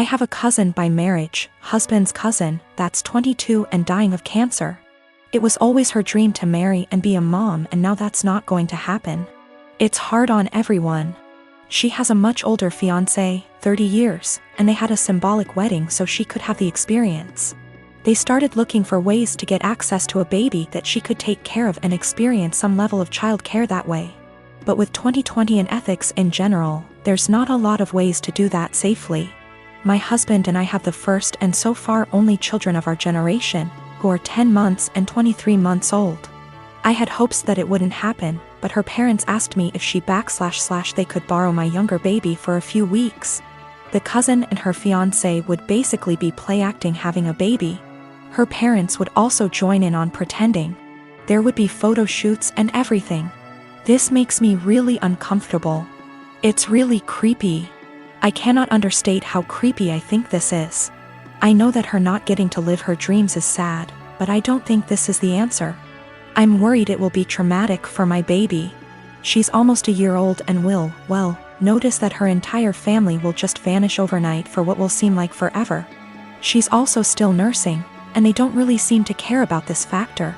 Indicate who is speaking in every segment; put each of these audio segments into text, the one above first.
Speaker 1: I have a cousin by marriage, husband's cousin, that's 22 and dying of cancer. It was always her dream to marry and be a mom, and now that's not going to happen. It's hard on everyone. She has a much older fiancé, 30 years, and they had a symbolic wedding so she could have the experience. They started looking for ways to get access to a baby that she could take care of and experience some level of child care that way. But with 2020 and ethics in general, there's not a lot of ways to do that safely. My husband and I have the first and so far only children of our generation, who are 10 months and 23 months old. I had hopes that it wouldn't happen, but her parents asked me if she / they could borrow my younger baby for a few weeks. The cousin and her fiancé would basically be play acting having a baby. Her parents would also join in on pretending. There would be photo shoots and everything. This makes me really uncomfortable. It's really creepy. I cannot understate how creepy I think this is. I know that her not getting to live her dreams is sad, but I don't think this is the answer. I'm worried it will be traumatic for my baby. She's almost a year old and will, well, notice that her entire family will just vanish overnight for what will seem like forever. She's also still nursing, and they don't really seem to care about this factor.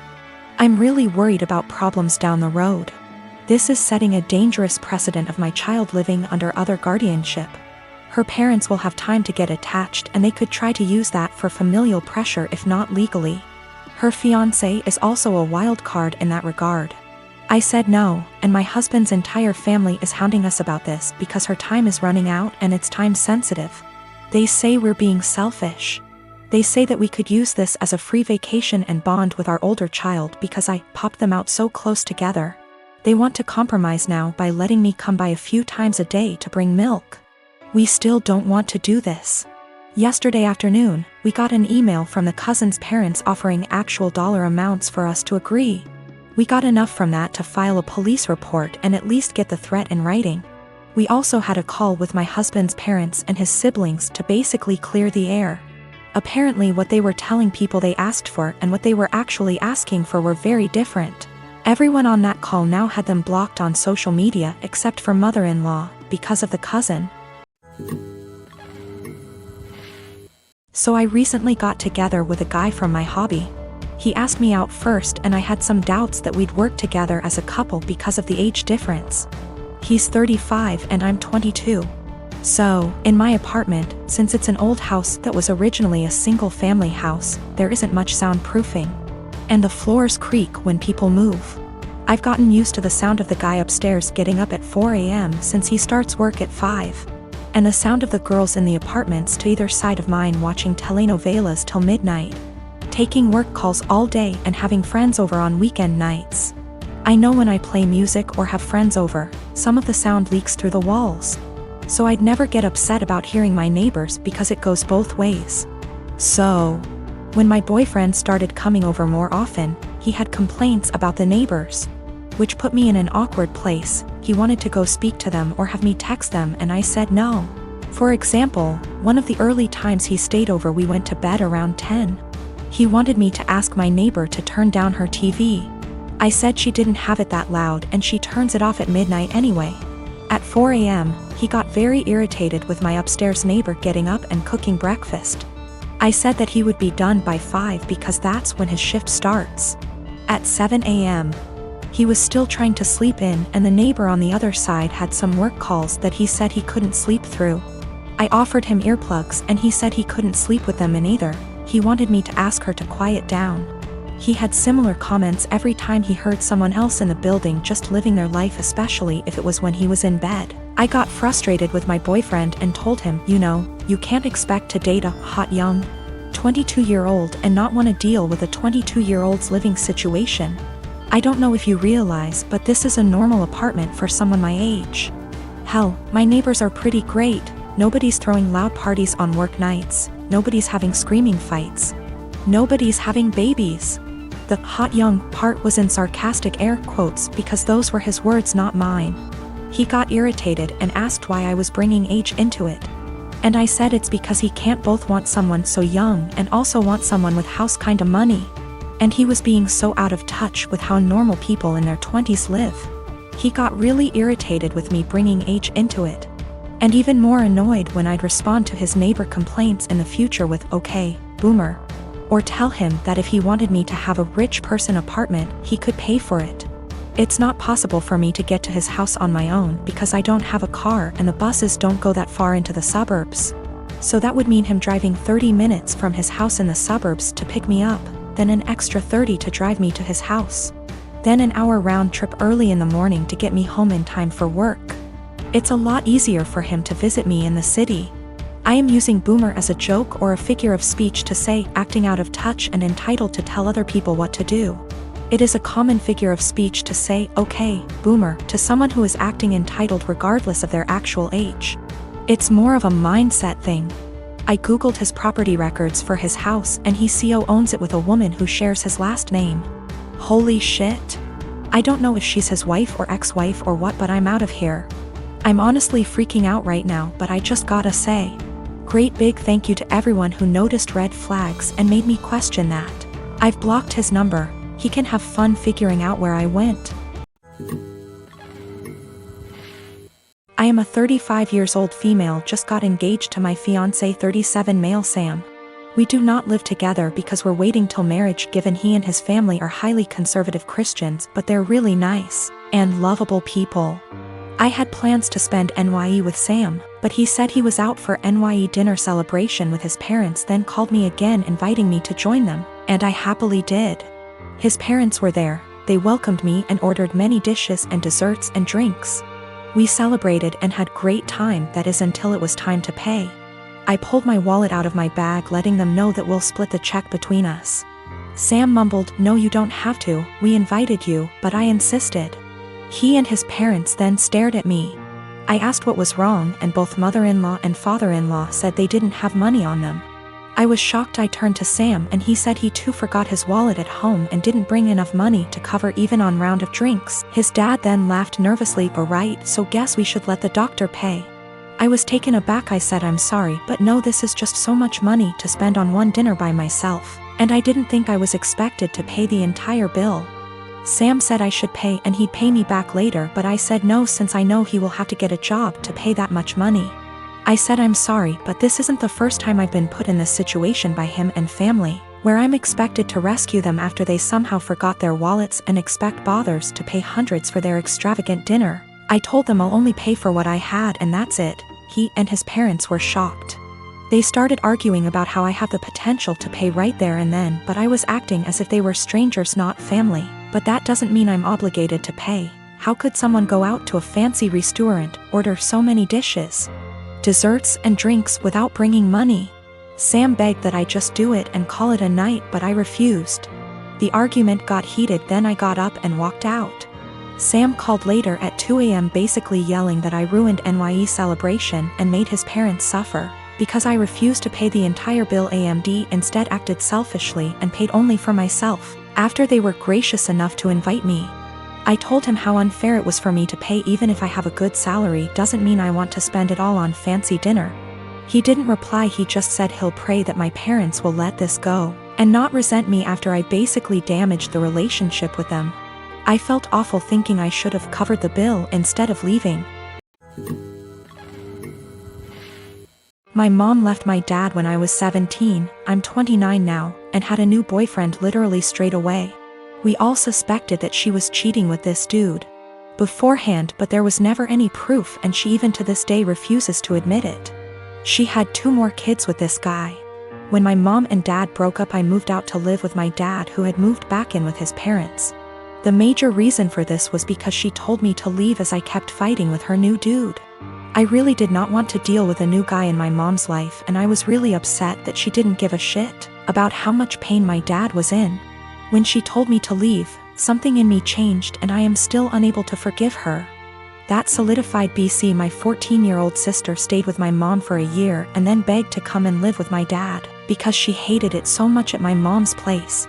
Speaker 1: I'm really worried about problems down the road. This is setting a dangerous precedent of my child living under other guardianship. Her parents will have time to get attached, and they could try to use that for familial pressure if not legally. Her fiancé is also a wild card in that regard. I said no, and my husband's entire family is hounding us about this because her time is running out and it's time sensitive. They say we're being selfish. They say that we could use this as a free vacation and bond with our older child because I popped them out so close together. They want to compromise now by letting me come by a few times a day to bring milk. We still don't want to do this. Yesterday afternoon, we got an email from the cousin's parents offering actual dollar amounts for us to agree. We got enough from that to file a police report and at least get the threat in writing. We also had a call with my husband's parents and his siblings to basically clear the air. Apparently what they were telling people they asked for and what they were actually asking for were very different. Everyone on that call now had them blocked on social media except for mother-in-law, because of the cousin. So I recently got together with a guy from my hobby. He asked me out first and I had some doubts that we'd work together as a couple because of the age difference. He's 35 and I'm 22. So, in my apartment, since it's an old house that was originally a single-family house, there isn't much soundproofing. And the floors creak when people move. I've gotten used to the sound of the guy upstairs getting up at 4 a.m. since he starts work at 5. And the sound of the girls in the apartments to either side of mine watching telenovelas till midnight, taking work calls all day and having friends over on weekend nights. I know when I play music or have friends over, some of the sound leaks through the walls. So I'd never get upset about hearing my neighbors because it goes both ways. So, when my boyfriend started coming over more often, he had complaints about the neighbors, which put me in an awkward place. He wanted to go speak to them or have me text them and I said no. For example, one of the early times he stayed over we went to bed around 10. He wanted me to ask my neighbor to turn down her TV. I said she didn't have it that loud and she turns it off at midnight anyway. At 4 a.m., he got very irritated with my upstairs neighbor getting up and cooking breakfast. I said that he would be done by 5 because that's when his shift starts. At 7 a.m., he was still trying to sleep in and the neighbor on the other side had some work calls that he said he couldn't sleep through. I offered him earplugs and he said he couldn't sleep with them in either. He wanted me to ask her to quiet down. He had similar comments every time he heard someone else in the building just living their life, especially if it was when he was in bed. I got frustrated with my boyfriend and told him, you can't expect to date a hot young 22-year-old and not want to deal with a 22-year-old's living situation. I don't know if you realize, but this is a normal apartment for someone my age. Hell, my neighbors are pretty great. Nobody's throwing loud parties on work nights. Nobody's having screaming fights. Nobody's having babies. The hot young part was in sarcastic air quotes because those were his words, not mine. He got irritated and asked why I was bringing age into it. And I said it's because he can't both want someone so young and also want someone with house kinda money. And he was being so out of touch with how normal people in their 20s live. He got really irritated with me bringing age into it. And even more annoyed when I'd respond to his neighbor complaints in the future with "Okay, boomer." Or tell him that if he wanted me to have a rich person apartment, he could pay for it. It's not possible for me to get to his house on my own because I don't have a car and the buses don't go that far into the suburbs. So that would mean him driving 30 minutes from his house in the suburbs to pick me up, then an extra 30 to drive me to his house. Then an hour round trip early in the morning to get me home in time for work. It's a lot easier for him to visit me in the city. I am using boomer as a joke or a figure of speech to say acting out of touch and entitled to tell other people what to do. It is a common figure of speech to say "Okay, boomer" to someone who is acting entitled regardless of their actual age. It's more of a mindset thing. I googled his property records for his house and he co-owns it with a woman who shares his last name. Holy shit. I don't know if she's his wife or ex-wife or what, but I'm out of here. I'm honestly freaking out right now, but I just gotta say, great big thank you to everyone who noticed red flags and made me question that. I've blocked his number. He can have fun figuring out where I went. I am a 35 years old female, just got engaged to my fiancé 37 male Sam. We do not live together because we're waiting till marriage, given he and his family are highly conservative Christians, but they're really nice and lovable people. I had plans to spend NYE with Sam, but he said he was out for NYE dinner celebration with his parents, then called me again inviting me to join them, and I happily did. His parents were there, they welcomed me and ordered many dishes and desserts and drinks. We celebrated and had great time, that is until it was time to pay. I pulled my wallet out of my bag, letting them know that we'll split the check between us. Sam mumbled, "No, you don't have to, we invited you," but I insisted. He and his parents then stared at me. I asked what was wrong and both mother-in-law and father-in-law said they didn't have money on them. I was shocked. I turned to Sam and he said he too forgot his wallet at home and didn't bring enough money to cover even on round of drinks. His dad then laughed nervously, "Right, so guess we should let the doctor pay." I was taken aback. I said, "I'm sorry, but no, this is just so much money to spend on one dinner by myself, and I didn't think I was expected to pay the entire bill." Sam said I should pay and he'd pay me back later, but I said no, since I know he will have to get a job to pay that much money. I said, "I'm sorry, but this isn't the first time I've been put in this situation by him and family, where I'm expected to rescue them after they somehow forgot their wallets and expect bothers to pay hundreds for their extravagant dinner." I told them I'll only pay for what I had and that's it. He and his parents were shocked. They started arguing about how I have the potential to pay right there and then, but I was acting as if they were strangers, not family. But that doesn't mean I'm obligated to pay. How could someone go out to a fancy restaurant, order so many dishes, desserts and drinks without bringing money? Sam begged that I just do it and call it a night, but I refused. The argument got heated, then I got up and walked out. Sam called later at 2 a.m. basically yelling that I ruined NYE celebration and made his parents suffer, because I refused to pay the entire bill. AMD instead acted selfishly and paid only for myself, after they were gracious enough to invite me. I told him how unfair it was for me to pay. Even if I have a good salary doesn't mean I want to spend it all on fancy dinner. He didn't reply, he just said he'll pray that my parents will let this go, and not resent me after I basically damaged the relationship with them. I felt awful thinking I should have covered the bill instead of leaving. My mom left my dad when I was 17, I'm 29 now, and had a new boyfriend literally straight away. We all suspected that she was cheating with this dude beforehand, but there was never any proof, and she even to this day refuses to admit it. She had 2 more kids with this guy. When my mom and dad broke up, I moved out to live with my dad, who had moved back in with his parents. The major reason for this was because she told me to leave as I kept fighting with her new dude. I really did not want to deal with a new guy in my mom's life, and I was really upset that she didn't give a shit about how much pain my dad was in. When she told me to leave, something in me changed, and I am still unable to forgive her. That solidified. My 14-year-old sister stayed with my mom for a year and then begged to come and live with my dad, because she hated it so much at my mom's place.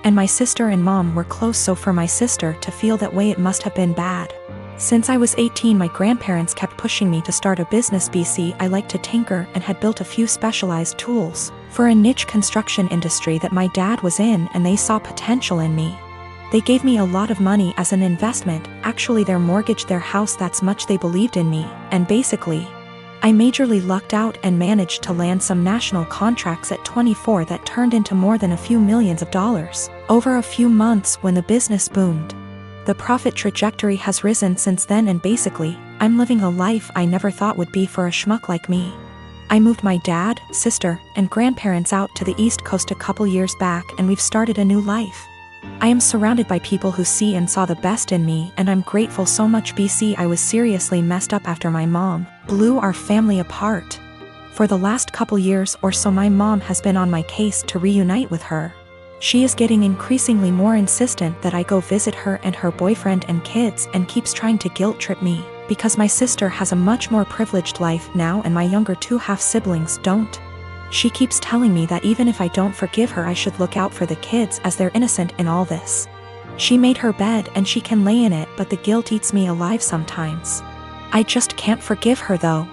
Speaker 1: And my sister and mom were close, so for my sister to feel that way, it must have been bad. Since I was 18, my grandparents kept pushing me to start a business. I liked to tinker and had built a few specialized tools for a niche construction industry that my dad was in, and they saw potential in me. They gave me a lot of money as an investment. Actually, they mortgaged their house, that's much they believed in me, and basically I majorly lucked out and managed to land some national contracts at 24 that turned into more than a few millions of dollars over a few months when the business boomed. The profit trajectory has risen since then, and basically, I'm living a life I never thought would be for a schmuck like me. I moved my dad, sister, and grandparents out to the East Coast a couple years back, and we've started a new life. I am surrounded by people who see and saw the best in me, and I'm grateful so much. BC, I was seriously messed up after my mom blew our family apart. For the last couple years or so, my mom has been on my case to reunite with her. She is getting increasingly more insistent that I go visit her and her boyfriend and kids, and keeps trying to guilt trip me, because my sister has a much more privileged life now and my younger two half-siblings don't. She keeps telling me that even if I don't forgive her, I should look out for the kids as they're innocent in all this. She made her bed and she can lay in it, but the guilt eats me alive sometimes. I just can't forgive her though.